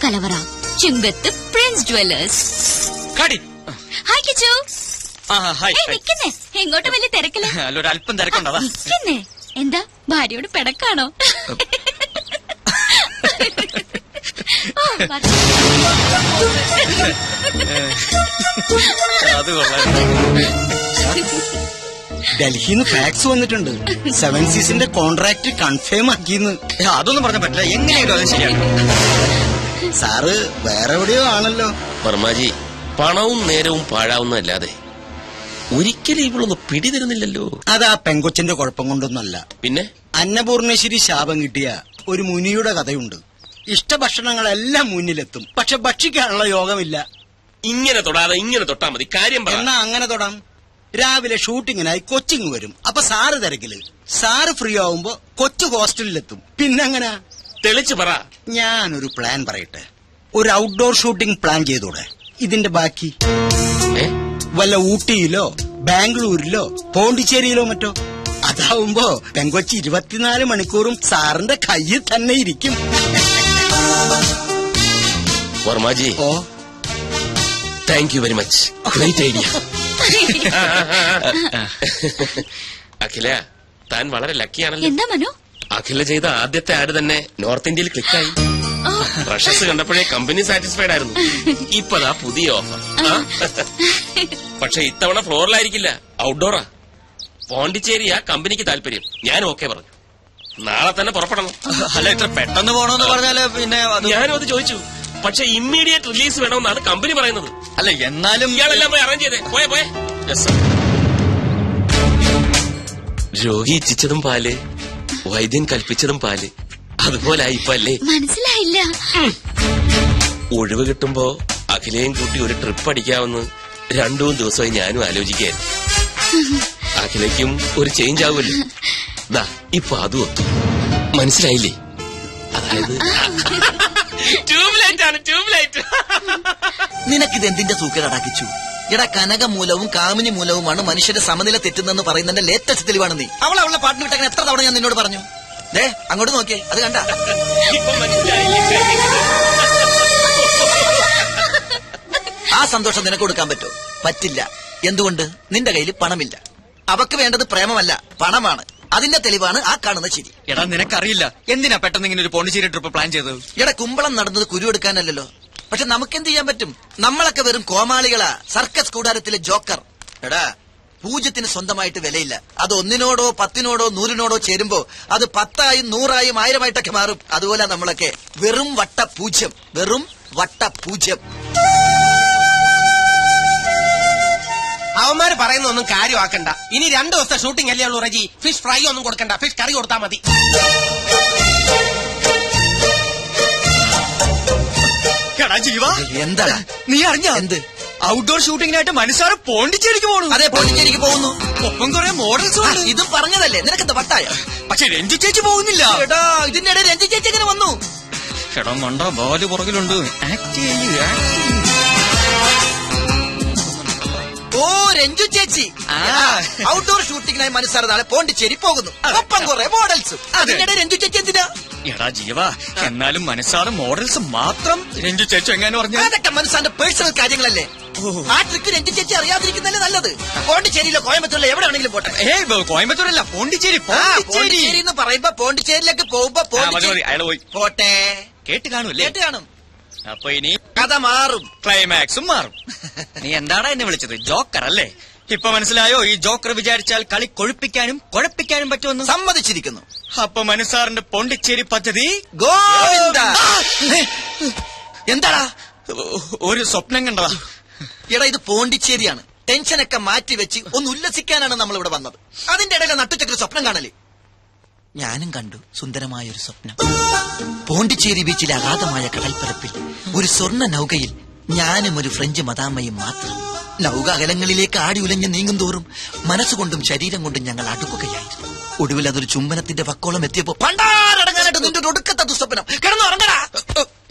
കലവറ ചുങ്കത്ത് Prince Jewellers. Hi Kichu. നിക്കുന്നേ, എങ്ങോട്ട് വലിയ തിരക്കില്ല. അല്പം തിരക്കുണ്ടോ? നിക്കുന്നേ, എന്താ ഭാര്യയോട് പിടക്കാണോ? ഡൽഹിന്ന് ഫാക്സ് വന്നിട്ടുണ്ട്. 7 സീസിന്റെ കോൺട്രാക്ട് കൺഫേം ആക്കിന്ന്. അതൊന്നും പറഞ്ഞ പറ്റില്ല. എങ്ങനെയാലും അത് ശരിയാണ്. സാറ് വേറെ എവിടെയോ ആണല്ലോ. വർമാജി, പണവും നേരവും പാഴാവുന്നതല്ലാതെ ഒരിക്കലും ഇവളൊന്ന് പിടിതരുന്നില്ലല്ലോ. അതാ പെങ്കൊച്ചിന്റെ കുഴപ്പം കൊണ്ടൊന്നല്ല. പിന്നെ അന്നപൂർണേശ്വരി ശാപം കിട്ടിയ ഒരു മുനിയുടെ കഥയുണ്ട്. ഇഷ്ടഭക്ഷണങ്ങളെല്ലാം മുന്നിലെത്തും, പക്ഷെ ഭക്ഷിക്കാനുള്ള യോഗമില്ല. ഇങ്ങനെ തൊടാതെ ഇങ്ങനെ തൊട്ടാ മതി. കാര്യം എന്നാ അങ്ങനെ തൊടാം. രാവിലെ ഷൂട്ടിങ്ങിനായി കൊച്ചിങ് വരും. അപ്പൊ സാറ് തിരക്കില്. സാറ് ഫ്രീ ആവുമ്പോ കൊച്ചു ഹോസ്റ്റലിലെത്തും. പിന്നെങ്ങനെ? തെളിച്ചു പറ. ഞാനൊരു പ്ലാൻ പറയട്ടെ. ഒരു ഔട്ട്ഡോർ ഷൂട്ടിംഗ് പ്ലാൻ ചെയ്തൂടെ? ഇതിന്റെ ബാക്കി വല്ല ഊട്ടിയിലോ ബാംഗ്ലൂരിലോ പോണ്ടിച്ചേരിയിലോ മറ്റോ. അതാവുമ്പോ പെങ്കൊച്ചി 24 മണിക്കൂറും സാറിന്റെ കയ്യിൽ തന്നെ ഇരിക്കും. Varmaji, oh thank you very much. Great idea. Akhila, താൻ വളരെ ലക്കിയാണല്ലോ. എന്താ മനു? അഖില ചെയ്ത ആദ്യത്തെ ആഡ് തന്നെ നോർത്ത് ഇന്ത്യയിൽ ക്ലിക്കായി. റഷസ് കണ്ടപ്പോഴേ കമ്പനി സാറ്റിസ്ഫൈഡ് ആയിരുന്നു. ഇപ്പതാ പുതിയ ഓഫർ. പക്ഷെ ഇത്തവണ ഫ്ലോറിലായിരിക്കില്ല, ഔട്ട്ഡോറാ. പോണ്ടിച്ചേരിയാ കമ്പനിക്ക് താല്പര്യം. ഞാൻ ഓക്കെ പറഞ്ഞു. നാളെ തന്നെ പുറപ്പെടണം. അല്ല, ഇത്ര പെട്ടെന്ന് പോണോന്ന് പറഞ്ഞാല് പിന്നെ ഞാനും അത് ചോദിച്ചു. പക്ഷെ ഇമ്മീഡിയറ്റ് റിലീസ് വേണമെന്നാണ് കമ്പനി പറയുന്നത്. അല്ല, എന്നാലും ഇയാളെല്ലാം പോയി അറേഞ്ച് ചെയ്തേ. പോയെ. രോഗി ഇച്ഛിച്ചതും പാല്, വൈദ്യൻ കൽപ്പിച്ചതും പാല്. അതുപോലായി ഇപ്പൊ അല്ലേ? മനസ്സിലായില്ല. ഒഴിവ് കിട്ടുമ്പോ അഖിലയും കൂട്ടി ഒരു ട്രിപ്പ് അടിക്കാമെന്ന് 2-3 ദിവസമായി ഞാനും ആലോചിക്കായിരുന്നു. അഖിലയ്ക്കും ഒരു ചേഞ്ച് ആവുമല്ലോ. ദാ ഇപ്പൊ അതും ഒത്തു. മനസ്സിലായില്ലേ? അതായത് ട്യൂബ്ലൈറ്റ് ആണ്, ട്യൂബ്ലൈറ്റ്. നിനക്കിത് എന്തിന്റെ സൂക്കേടാക്കിച്ചു? എടാ, കനകമൂലവും കാമിനി മൂലവുമാണ് മനുഷ്യന്റെ സമനില തെറ്റുന്നെന്ന് പറയുന്നതിന്റെ ലേറ്റസ്റ്റ് തെളിവാണ് നീ. അവളെ പാട്ടിന് വിട്ടങ്ങനെ എത്ര തവണ ഞാൻ നിന്നോട് പറഞ്ഞു. ദേ അങ്ങോട്ട് നോക്കിയേ, അത് കണ്ട. ആ സന്തോഷം നിനക്ക് കൊടുക്കാൻ പറ്റോ? പറ്റില്ല. എന്തുകൊണ്ട്? നിന്റെ കയ്യിൽ പണമില്ല. അവക്ക് വേണ്ടത് പ്രേമമല്ല, പണമാണ്. അതിന്റെ തെളിവാണ് ആ കാണുന്ന ചിരി. എടാ, നിനക്കറിയില്ല എന്തിനാ പെട്ടെന്ന് ഇങ്ങനെ ഒരു പോണ്ടിച്ചേരി ട്രിപ്പ് പ്ലാൻ ചെയ്തത്? എടാ, കുമ്പളം നടന്നത് കുരു എടുക്കാനല്ലോ. പക്ഷെ നമുക്കെന്ത് ചെയ്യാൻ പറ്റും? നമ്മളൊക്കെ വെറും കോമാളികളാ, സർക്കസ് കൂടാരത്തിലെ ജോക്കർ. എടാ, പൂജ്യത്തിന് സ്വന്തമായിട്ട് വിലയില്ല. അത് 1-നോടോ 10-നോടോ 100-നോടോ ചേരുമ്പോ അത് 10ആയും 100ആയും 1000ആയിട്ടൊക്കെ മാറും. അതുപോലെ നമ്മളൊക്കെ വെറും വട്ടപൂജ്യം, വെറും വട്ടപൂജ്യം. അവന്മാര് പറയുന്നൊന്നും കാര്യമാക്കണ്ട. ഇനി 2 ദിവസത്തെ ഷൂട്ടിംഗ് അല്ലേ ഉള്ളൂ റജി. ഫിഷ് ഫ്രൈ ഒന്നും കൊടുക്കണ്ട, ഫിഷ് കറി കൊടുത്താൽ മതി. എടാ ജീവ, എന്താടാ നീ അറിഞ്ഞ എന്ത്? ഔട്ട്ഡോർ ഷൂട്ടിങ്ങിനായിട്ട് മനസ്സാറ് പോണ്ടിച്ചേരിക്ക് പോകണു. അതെ, പോണ്ടിച്ചേരിക്ക് പോകുന്നു. ഒപ്പം കുറെ മോഡൽസ് ഉണ്ട്. ഇതും പറഞ്ഞതല്ലേ, നിനക്കെന്താ വട്ടായ? പക്ഷെ രഞ്ജി ചേച്ചി പോകുന്നില്ല. എടാ, ഇതിന്റെ ഇടയിൽ രഞ്ജി ചേച്ചി എങ്ങനെ വന്നു? എടാ മണ്ട, ബാല് പുറകിലുണ്ട്. ഓ, രഞ്ജു ചേച്ചി. ഔട്ട്ഡോർ ഷൂട്ടിങ്ങിനായി മനസ്സാറ് നാളെ പോണ്ടിച്ചേരി പോകുന്നു. ഒപ്പം കുറെ മോഡൽസും. അതിനിടെ രഞ്ജു ചേച്ചി എന്തിനാ? എടാ ജീവ, എന്നാലും മനസ്സാറ് മോഡൽസ് മാത്രം രഞ്ജു ചേച്ചി എങ്ങനെ പറഞ്ഞു? അതൊക്കെ മനസ്സാന്റെ പേഴ്സണൽ കാര്യങ്ങളല്ലേ. ആ ട്രിക്ക് രഞ്ജു ചേച്ചി അറിയാതിരിക്കുന്നല്ലേ നല്ലത്. പോണ്ടിച്ചേരിയിലോ കോയമ്പത്തൂരിലോ എവിടെ ആണെങ്കിലും പോട്ടെ. കോയമ്പത്തൂരല്ല, പോണ്ടിച്ചേരി. പോണ്ടിച്ചേരി എന്ന് പറയുമ്പോ പോണ്ടിച്ചേരിയിലേക്ക് പോകുമ്പോ അയാൾ പോയി പോട്ടെ. കേട്ട് കാണൂല്ലേ? കേട്ട് കാണും. അപ്പൊ ഇനി കഥ മാറും, ക്ലൈമാക്സും മാറും. നീ എന്താടാ എന്നെ വിളിച്ചത്? ജോക്കർ അല്ലേ? ഇപ്പൊ മനസ്സിലായോ ഈ ജോക്കർ വിചാരിച്ചാൽ കളി കൊഴുപ്പിക്കാനും കുഴപ്പിക്കാനും പറ്റുമെന്ന്? സമ്മതിച്ചിരിക്കുന്നു. അപ്പൊ മനസ്സാറിന്റെ പോണ്ടിച്ചേരി പദ്ധതി ഗോവിന്ദ. എന്താടാ? ഒരു സ്വപ്നം കണ്ടതാ. എടാ, ഇത് പോണ്ടിച്ചേരിയാണ്. ടെൻഷനൊക്കെ മാറ്റിവെച്ച് ഒന്ന് ഉല്ലസിക്കാനാണ് നമ്മൾ ഇവിടെ വന്നത്. അതിന്റെ ഇടയിലെ നട്ടുച്ചക്കൊരു സ്വപ്നം കാണല്. ഞാനും കണ്ടു സുന്ദരമായൊരു സ്വപ്നം. പോണ്ടിച്ചേരി ബീച്ചിലെ അഗാധമായ കടൽപ്പരപ്പിൽ ഒരു സ്വർണ്ണ നൗകയിൽ ഞാനും ഒരു ഫ്രഞ്ച് മദാമ്മയും മാത്രം. നൗക അകലങ്ങളിലേക്ക് ആടി ഉലഞ്ഞ് നീങ്ങും തോറും മനസ്സുകൊണ്ടും ശരീരം കൊണ്ടും ഞങ്ങൾ അടുക്കുകയായിരുന്നു. ഒടുവിൽ അതൊരു ചുംബനത്തിന്റെ വക്കോളം എത്തിയപ്പോ പണ്ടാരടങ്ങാനായിട്ട് നിന്റെ ഒരു ഒടുക്കത്തെ ദുസ്വപ്നം. കിടന്നുറങ്ങടാ.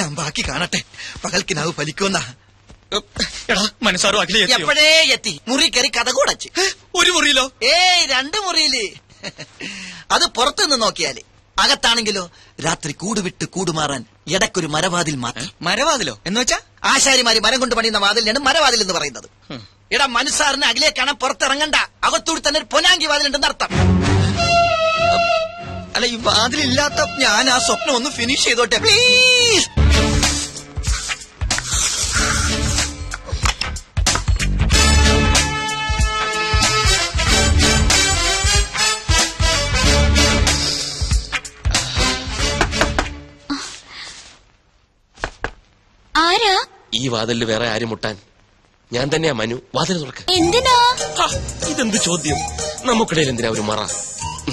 ഞാൻ ബാക്കി കാണട്ടെ, പകൽക്കിനാവ് ഫലിക്കുമെന്നാ. എടാ, മനസ്സാറും അഖില എപ്പോഴേ എത്തി. മുറി കയറി കഥ കൂടച്ച്. ഒരു മുറിയിലോ? 2 മുറിയില്. അത് പുറത്തുനിന്ന് നോക്കിയാല്. അകത്താണെങ്കിലോ രാത്രി കൂട് വിട്ട് കൂടുമാറാൻ ഇടയ്ക്കൊരു മരവാതിൽ മാത്രം. മരവാതിലോ എന്ന് വെച്ചാ? ആശാരിമാര് മരം കൊണ്ട് പണിയുന്ന വാതിലിനാണ് മരവാതിൽ എന്ന് പറയുന്നത്. എടാ മനുസാറിന് അകലെ കാണാൻ പുറത്തിറങ്ങണ്ട, അകത്തൂടി തന്നെ ഒരു പൊനാങ്കി വാതിലുണ്ടെന്ന് അർത്ഥം. അല്ല, ഈ വാതിലില്ലാത്ത ഞാൻ ആ സ്വപ്നം ഒന്ന് ഫിനിഷ് ചെയ്തോട്ടെ പ്ലീസ്. ആരാ? ഈ വാതിലിൽ വേറെ ആരും മുട്ടാൻ ഞാൻ തന്നെയാ മനു. വാതിൽ തുറക്ക. എന്തിനാ? ഹാ, ഇതെന്ത് ചോദ്യം? നമുക്കിടയിൽ എന്തിനാ ഒരു മറ?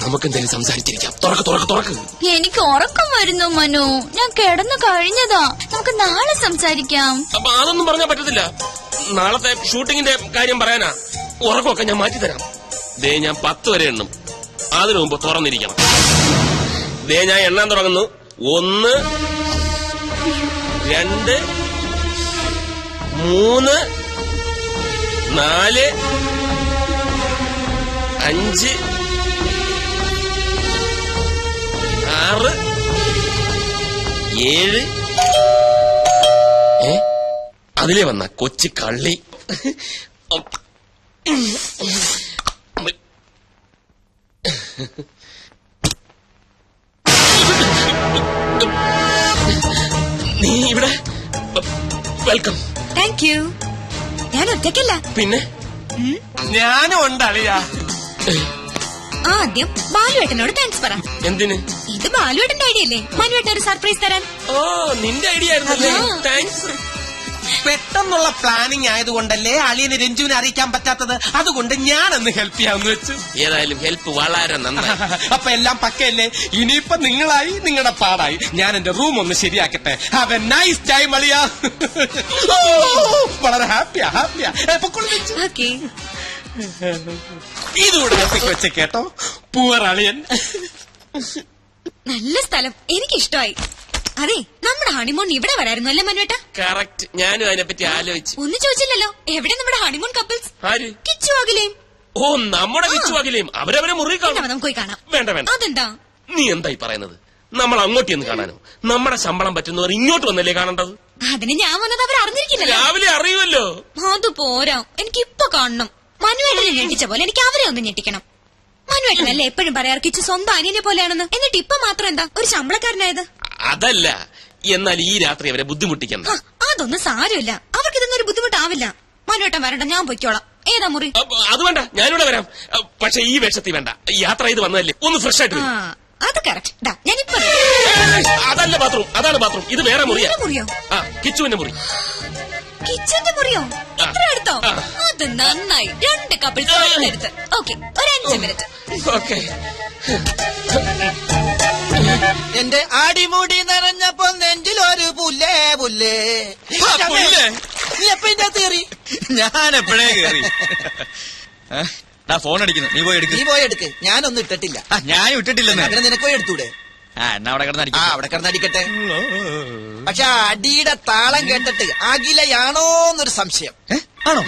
നമുക്കെന്തെങ്കിലും സംസാരിച്ചിരിക്കാം. തുറക്ക് തുറക്ക് തുറക്ക്. എനിക്ക് ഉറക്കം വരുന്നു മനു, ഞാൻ കിടന്നു കഴിഞ്ഞതാ. നമുക്ക് നാളെ സംസാരിക്കാം. അപ്പൊ അതൊന്നും പറഞ്ഞാൽ പറ്റത്തില്ല. നാളത്തെ ഷൂട്ടിങ്ങിന്റെ കാര്യം പറയാനാ. ഉറക്കമൊക്കെ ഞാൻ മാറ്റിത്തരാം. ദേ ഞാൻ 10 വരെ എണ്ണും. അതിനു മുമ്പ് തുറന്നിരിക്കണം. ദേ ഞാൻ എണ്ണാൻ തുടങ്ങുന്നു. 1 2 3 4 5 6 7. അതിലേ വന്ന കൊച്ചു കള്ളി. നീ ഇവിടെ വെൽക്കം. Thank you. ഞാൻ ഒറ്റയ്ക്കല്ല. പിന്നെ ഞാനും ഉണ്ട് അളിയാ. ആദ്യം ബാലുവേട്ടനോട് താങ്ക്സ് പറ. എന്തിന്? ഇത് ബാലുവേട്ടന്റെ ഐഡിയ അല്ലേ മനുവേട്ടൻ ഒരു സർപ്രൈസ് തരാൻ? ഓ, നിന്റെ ഐഡിയ ആയിരുന്നല്ലേ? ആ. താങ്ക്സ്. പെട്ടെന്നുള്ള പ്ലാനിങ് ആയതുകൊണ്ടല്ലേ അളിയന് രഞ്ജുവിനെ അറിയിക്കാൻ പറ്റാത്തത്. അതുകൊണ്ട് ഞാനൊന്ന് ഹെൽപ്പ് ചെയ്യാന്ന് വെച്ചു. ഏതായാലും ഹെൽപ്പ് വളരെ നന്നായി. അപ്പൊ എല്ലാം പക്കയല്ലേ? ഇനിയിപ്പൊ നിങ്ങളായി, നിങ്ങളുടെ പാടായി. ഞാൻ എന്റെ റൂം ഒന്ന് ശരിയാക്കട്ടെ. ഹാവ് എ നൈസ് ടൈം അളിയാ. വളരെ ഹാപ്പിയാ ഹാപ്പിയാ. ഓക്കേ. ഇതുകൂടെ വെച്ച കേട്ടോ. പൂവർ അളിയൻ. നല്ല സ്ഥലം, എനിക്കിഷ്ടമായി. അതെ, നമ്മുടെ ഹണിമൂൺ ഇവിടെ വരായിരുന്നു അല്ലേ മനുവേട്ട? കറക്റ്റ്. ഞാനും അതിനെപ്പറ്റി ആലോചിച്ചു. ഒന്നും ചോദിച്ചില്ലല്ലോ. എവിടെ നമ്മുടെ ഹണിമൂൺ കപ്പിൾസ്? ആര്? കിച്ചു അഖിലേയും. ഓ, നമ്മുടെ വിച്ചുവാകിലേയും അവരവരെ മുറി കാണും. നമുക്ക് പോയി കാണാം. വേണ്ട വേണ്ട. അതെന്താ? നീ എന്തായി പറയുന്നത്? നമ്മൾ അങ്ങോട്ട് ചെന്ന് കാണാനോ? നമ്മുടെ ശമ്പളം പറ്റുന്നവർ ഇങ്ങോട്ട് വന്നല്ലേ കാണേണ്ടത്? അതിന് ഞാൻ വന്നത് അവർ അറിഞ്ഞിരിക്കില്ലല്ലോ. രാവിലെ അറിയുമല്ലോ. അത് പോരാ, എനിക്ക് ഇപ്പൊ കാണണം. മനുവേട്ടനെ ഞെട്ടിച്ച പോലെ എനിക്ക് അവരെ ഒന്ന് ഞെട്ടിക്കണം. മനുവേട്ടനല്ലേ എപ്പോഴും പറയാറ് കിച്ചു സ്വന്തം അനിയനെ പോലെയാണെന്ന്. എന്നിട്ട് ഇപ്പൊ മാത്രം എന്താ ഒരു ശമ്പളക്കാരനായത്? അതല്ല, എന്നാൽ ഈ രാത്രി അവരെ ബുദ്ധിമുട്ടിക്കണ്ട. അതൊന്നും സാരമില്ല. അവർക്ക് ഇതൊന്നും ഒരു ബുദ്ധിമുട്ടാവില്ല. മനുവേട്ടൻ വരണ്ട, ഞാൻ പൊയ്ക്കോളാം. ഏതാ മുറി? അത് വേണ്ട, ഞാനിവിടെ വരാം. പക്ഷെ ഈ വേഷത്തിൽ വേണ്ട. യാത്ര ചെയ്ത് വന്നതല്ലേ, ഒന്ന് ഫ്രഷ് ആയിട്ട് വരൂ. അത് കറക്റ്റ്. ഞാനിപ്പോ അതല്ല ബാത്റൂം, അതാണ് ബാത്റൂം. ഇത് വേറെ മുറിയാ. മുറിയോ? ആ, കിച്ചുവിന്റെ മുറി. കിച്ചന്റെ മുറിയോ? ഇത്ര അടുത്തോ? അത് നന്നായി. 2 കപ്പിൾസ് എടുത്ത്. ഓക്കെ, ഒരു 5 മിനിറ്റ്. ഓക്കെ. എന്റെ അടിമുടി നിറഞ്ഞപ്പോ നെഞ്ചിലൊരു പുല്ലേ പുല്ലേ. നീ എപ്പ ഇതിന്റെ അകത്ത് കയറി? ഞാൻ എപ്പോഴേ കയറി. ഫോൺ അടിക്കുന്നു, നീ പോയി എടുക്ക്. നീ പോയി എടുക്ക്. ഞാനൊന്നും ഇട്ടിട്ടില്ല. ഞാൻ ഇട്ടിട്ടില്ലെന്ന്. അങ്ങനെ നിനക്ക് പോയി എടുത്തൂടെ? എന്നാ അവിടെ കിടന്ന് അവിടെ കിടന്നടിക്കട്ടെ. പക്ഷെ അടിയുടെ താളം കേട്ടിട്ട് അഖിലയാണോന്നൊരു സംശയം. ആണോ?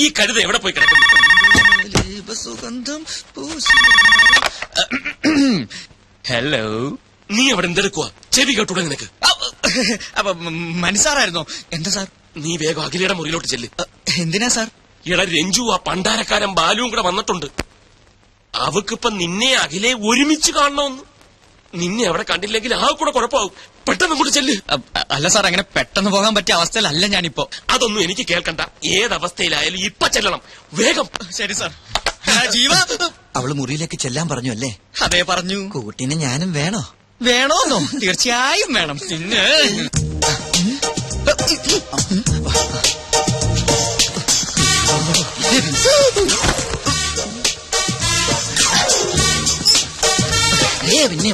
ഈ കഴുത എവിടെ പോയി കിടക്കുന്നു? സുഗന്ധം. ഹലോ, നീ അവിടെ എന്തെടുക്കുക? ചെവി കേട്ടൂടെ നിനക്ക്? അപ്പൊ മനസ്സാറായിരുന്നോ? എന്താ സാർ? നീ വേഗം അഖിലയുടെ മുറിയിലോട്ട് ചെല്ല്. എന്തിനാ സാർ? എടാ രഞ്ജു, ആ പണ്ടാരക്കാരൻ ബാലുവും കൂടെ വന്നിട്ടുണ്ട്. അവക്കിപ്പം നിന്നെ അഖിലെ ഒരുമിച്ച് കാണണമെന്ന്. നിന്നെ അവിടെ കണ്ടില്ലെങ്കിൽ ആ കൂടെ കുഴപ്പമാവും. പെട്ടെന്ന് കൂടെ ചെല്ല്. അല്ല സാർ, അങ്ങനെ പെട്ടെന്ന് പോകാൻ പറ്റിയ അവസ്ഥയിലല്ല ഞാനിപ്പോ. അതൊന്നും എനിക്ക് കേൾക്കണ്ട. ഏതവസ്ഥയിലായാലും ഇപ്പൊ ചെല്ലണം. വേഗം. ശരി സാർ. ജീവ, അവള് മുറിയിലേക്ക് ചെല്ലാൻ പറഞ്ഞു അല്ലേ? അതേ പറഞ്ഞു. കൂട്ടിന് ഞാനും വേണോ? വേണോന്നോ? തീർച്ചയായും വേണം. പിന്നെ പിന്നെ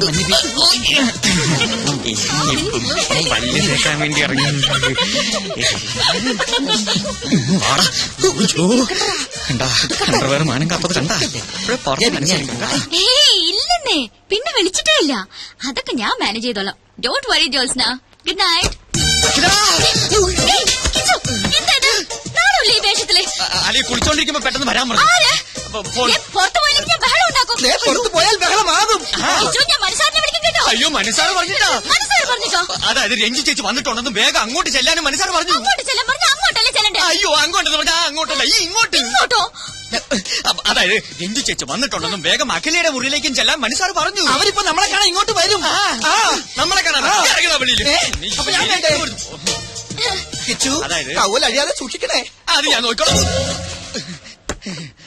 പല്ല് തേക്കാൻ വേണ്ടി ഇറങ്ങി. അണ്ടർവെയർ മാനം കാപ്പത് കണ്ടാ? ഇല്ലെന്നേ, പിന്നെ വിളിച്ചിട്ടേ ഇല്ല. അതൊക്കെ ഞാൻ മാനേജ് ചെയ്തോളാം. Don't worry Jolsna. Good night. Ali കുളിച്ചോണ്ടിരിക്കുമ്പോ പെട്ടെന്ന് വരാൻ പറഞ്ഞു. പുറത്തു പോയില്ലെങ്കിൽ ഞാൻ ബഹളം ഉണ്ടാക്കും. ദേ, പുറത്ത് പോയാൽ ബഹളമാകും. കിച്ചു, ഞാൻ മനസ്സാറിനെ വിളിക്കും കേട്ടോ. അയ്യോ മനസ്സാറ് പറഞ്ഞിട്ടാ. മനസ്സാറ് പറഞ്ഞിട്ടോ. അതായത് രഞ്ജു ചേച്ചി വന്നിട്ടുണ്ടെന്നും വേഗം അങ്ങോട്ട് ചെല്ലാനും മനസ്സാറ് പറഞ്ഞു. അങ്ങോട്ട് ചെല്ലാൻ പറഞ്ഞ അങ്ങോട്ടല്ലേ ചെല്ലണ്ടേ? അയ്യോ അങ്ങോട്ടെന്ന് പറഞ്ഞാ അങ്ങോട്ടല്ല ഈ ഇങ്ങോട്ട്. ഇങ്ങോട്ടോ? അതായത് രഞ്ജു ചേച്ചി വന്നിട്ടുണ്ടെന്നും വേഗം അഖിലയുടെ മുറിയിലേക്കും ചെല്ലാൻ മനസ്സാറ് പറഞ്ഞു. അവരിപ്പോ നമ്മളെ കാണാൻ ഇങ്ങോട്ട് വരും. നമ്മളെ കാണാൻ അപ്പൊ ഞാൻ വേണ്ടേ? കിച്ചു, അതായത് ടവൽ അഴിയാതെ സൂക്ഷിക്കണേ. അത് ഞാൻ നോക്കണം.